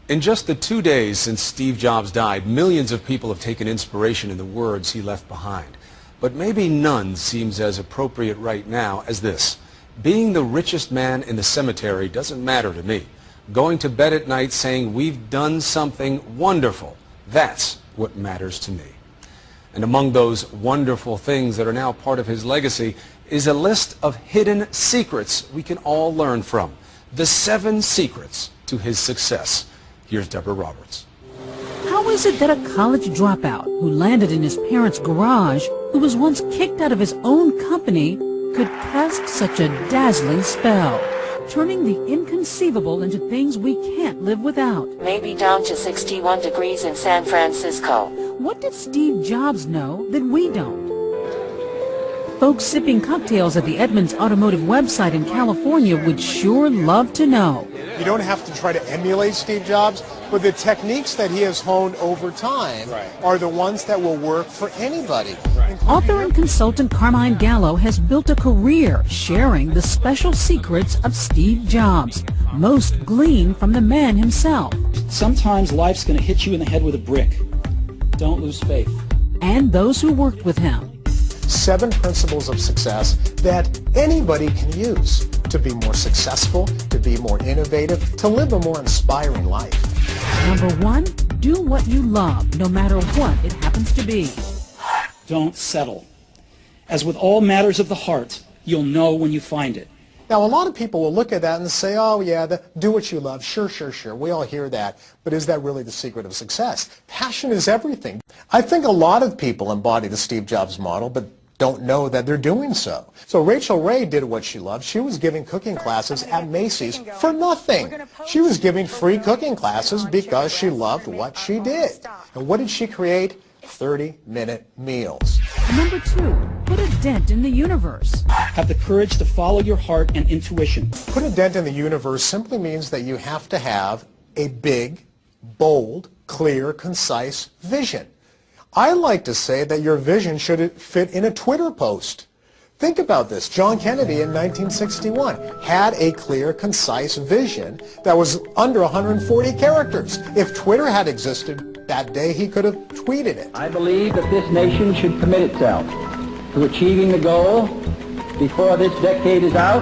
In just the 2 days since Steve Jobs died, millions of people have taken inspiration in the words he left behind. But maybe none seems as appropriate right now as this. Being the richest man in the cemetery doesn't matter to me. Going to bed at night saying we've done something wonderful, that's what matters to me. And among those wonderful things that are now part of his legacy is a list of hidden secrets we can all learn from. The 7 secrets to his success. Here's Deborah Roberts. How is it that a college dropout who landed in his parents' garage, who was once kicked out of his own company, could cast such a dazzling spell, turning the inconceivable into things we can't live without? Maybe down to 61 degrees in San Francisco. What did Steve Jobs know that we don't? Folks sipping cocktails at the Edmunds Automotive website in California would sure love to know. You don't have to try to emulate Steve Jobs, but the techniques that he has honed over time are the ones that will work for anybody. Author and consultant Carmine Gallo has built a career sharing the special secrets of Steve Jobs, most gleaned from the man himself. Sometimes life's going to hit you in the head with a brick. Don't lose faith. And those who worked with him. 7 principles of success that anybody can use to be more successful, to be more innovative, to live a more inspiring life. Number 1, do what you love, no matter what it happens to be. Don't settle. As with all matters of the heart, you'll know when you find it. Now, a lot of people will look at that and say, oh, yeah, do what you love. Sure. We all hear that. But is that really the secret of success? Passion is everything. I think a lot of people embody the Steve Jobs model, but don't know that they're doing so. So Rachel Ray did what she loved. She was giving cooking classes at Macy's for nothing. She was giving free cooking classes because she loved what she did. And what did she create? 30-minute meals. Number 2, put a dent in the universe. Have the courage to follow your heart and intuition. Put a dent in the universe simply means that you have to have a big, bold, clear, concise vision. I like to say that your vision should fit in a Twitter post. Think about this. John Kennedy in 1961 had a clear, concise vision that was under 140 characters. If Twitter had existed that day, he could have tweeted it. I believe that this nation should commit itself to achieving the goal before this decade is out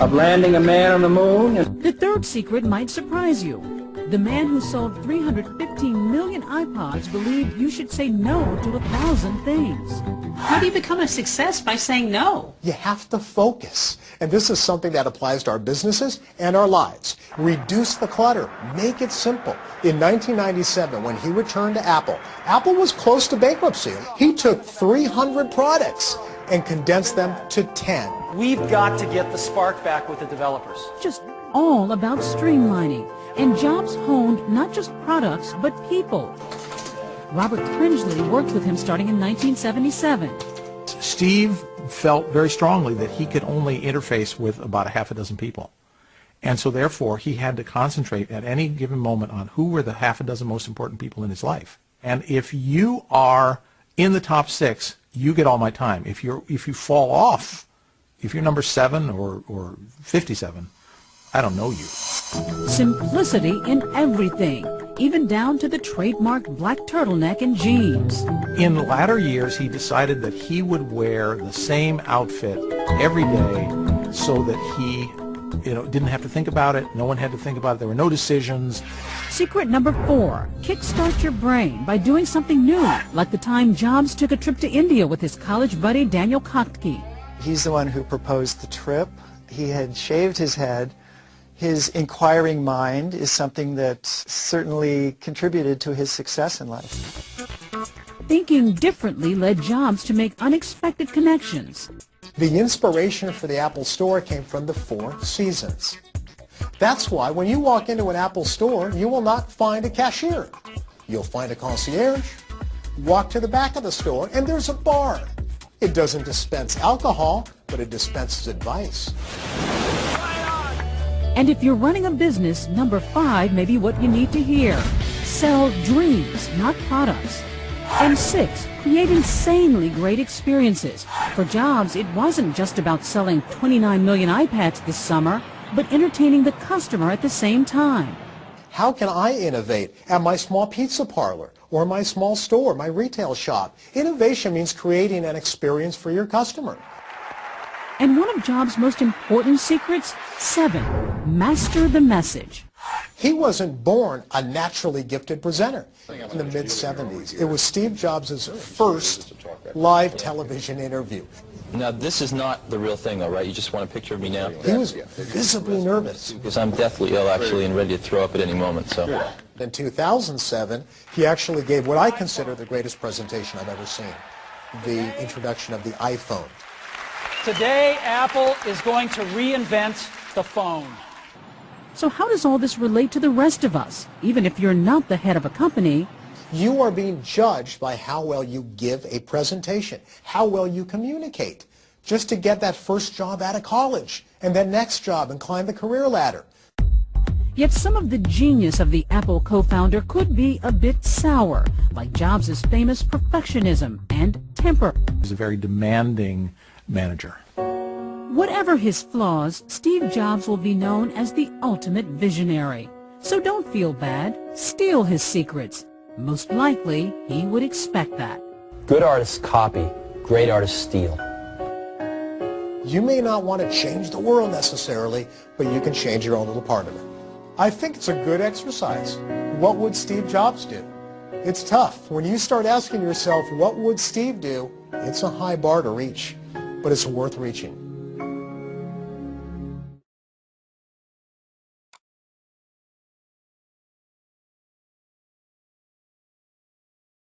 of landing a man on the moon. The 3rd secret might surprise you. The man who sold 315 million iPods believed you should say no to 1,000 things. How do you become a success by saying no? You have to focus. And this is something that applies to our businesses and our lives. Reduce the clutter. Make it simple. In 1997, when he returned to Apple, Apple was close to bankruptcy. He took 300 products and condensed them to 10. We've got to get the spark back with the developers. Just all about streamlining. And Jobs honed not just products, but people. Robert Cringely worked with him starting in 1977. Steve felt very strongly that he could only interface with about a half a dozen people. And so therefore, he had to concentrate at any given moment on who were the half a dozen most important people in his life. And if you are in the top 6, you get all my time. If you fall off, if you're number 7 or 57, I don't know you. Simplicity in everything, even down to the trademarked black turtleneck and jeans. In latter years, he decided that he would wear the same outfit every day so that he didn't have to think about it. No one had to think about it. There were no decisions. Secret number 4, kickstart your brain by doing something new, like the time Jobs took a trip to India with his college buddy Daniel Kotke. He's the one who proposed the trip. He had shaved his head. His inquiring mind is something that certainly contributed to his success in life. Thinking differently led Jobs to make unexpected connections. The inspiration for the Apple Store came from the 4 seasons. That's why when you walk into an Apple store, you will not find a cashier. You'll find a concierge. Walk to the back of the store, and there's a bar. It doesn't dispense alcohol, but it dispenses advice. And if you're running a business, number 5 may be what you need to hear. Sell dreams, not products. And 6, create insanely great experiences. For Jobs, it wasn't just about selling 29 million iPads this summer, but entertaining the customer at the same time. How can I innovate at my small pizza parlor or my small store, my retail shop? Innovation means creating an experience for your customer. And one of Jobs' most important secrets, 7, master the message. He wasn't born a naturally gifted presenter. In the mid-70s, it was Steve Jobs' first live television interview. Now, this is not the real thing, though, right? You just want a picture of me now? He was visibly nervous. Because I'm deathly ill, actually, and ready to throw up at any moment, so. In 2007, he actually gave what I consider the greatest presentation I've ever seen, the introduction of the iPhone. Today, Apple is going to reinvent the phone. So how does all this relate to the rest of us? Even if you're not the head of a company, you are being judged by how well you give a presentation, how well you communicate, just to get that first job out of college, and then next job and climb the career ladder. Yet some of the genius of the Apple co-founder could be a bit sour, like Jobs' famous perfectionism and temper. He's a very demanding manager. Whatever his flaws, Steve Jobs will be known as the ultimate visionary. So don't feel bad. Steal his secrets. Most likely, he would expect that. Good artists copy. Great artists steal. You may not want to change the world necessarily, but you can change your own little part of it. I think it's a good exercise. What would Steve Jobs do? It's tough. When you start asking yourself, what would Steve do? It's a high bar to reach, but it's worth reaching.